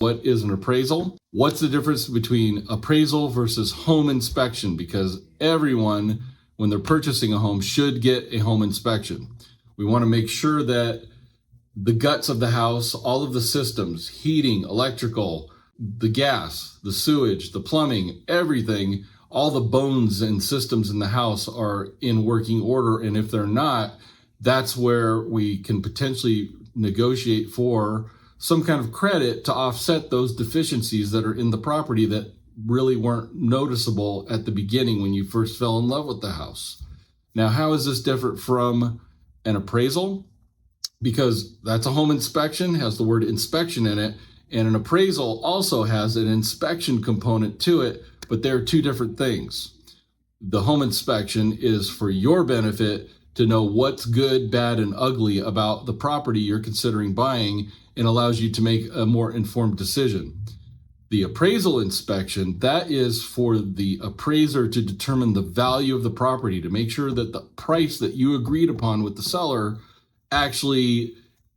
What is an appraisal? What's the difference between appraisal versus home inspection? Because everyone, when they're purchasing a home, should get a home inspection. We want to make sure that the guts of the house, all of the systems, heating, electrical, the gas, the sewage, the plumbing, everything, all the bones and systems in the house are in working order. And if they're not, that's where we can potentially negotiate for some kind of credit to offset those deficiencies that are in the property that really weren't noticeable at the beginning when you first fell in love with the house. Now, how is this different from an appraisal? Because that's a home inspection, has the word inspection in it, and an appraisal also has an inspection component to it, but they're two different things. The home inspection is for your benefit to know what's good, bad, and ugly about the property you're considering buying, and allows you to make a more informed decision. The appraisal inspection, that is for the appraiser to determine the value of the property, to make sure that the price that you agreed upon with the seller actually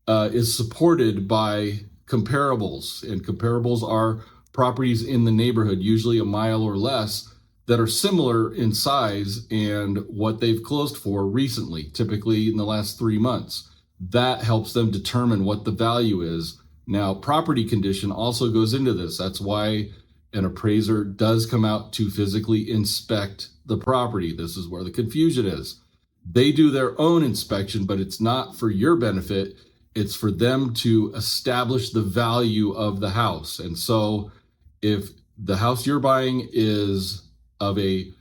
is supported by comparables. And comparables are properties in the neighborhood, usually a mile or less, that are similar in size and what they've closed for recently, typically in the last 3 months. That helps them determine what the value is. Now, property condition also goes into this. That's why an appraiser does come out to physically inspect the property. This is where the confusion is. They do their own inspection, but it's not for your benefit. It's for them to establish the value of the house. And so if the house you're buying is of a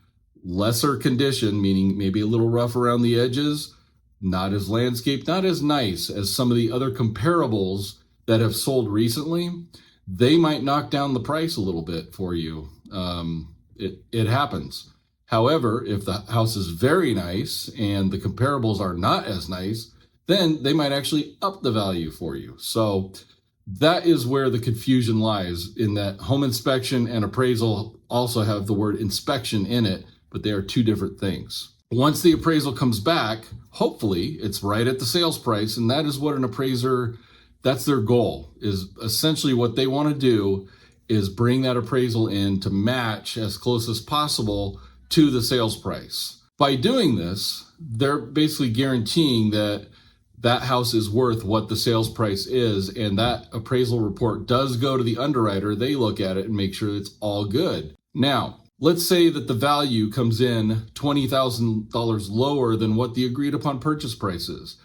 lesser condition, meaning maybe a little rough around the edges, not as landscaped, not as nice as some of the other comparables that have sold recently, they might knock down the price a little bit for you. It happens. However, if the house is very nice and the comparables are not as nice, then they might actually up the value for you. So that is where the confusion lies, in that home inspection and appraisal also have the word inspection in it, but they are two different things. Once the appraisal comes back, hopefully it's right at the sales price, and that is what an appraiser, that's their goal, is essentially what they want to do is bring that appraisal in to match as close as possible to the sales price. By doing this, they're basically guaranteeing that that house is worth what the sales price is, and that appraisal report does go to the underwriter. They look at it and make sure it's all good. Now, let's say that the value comes in $20,000 lower than what the agreed upon purchase price is.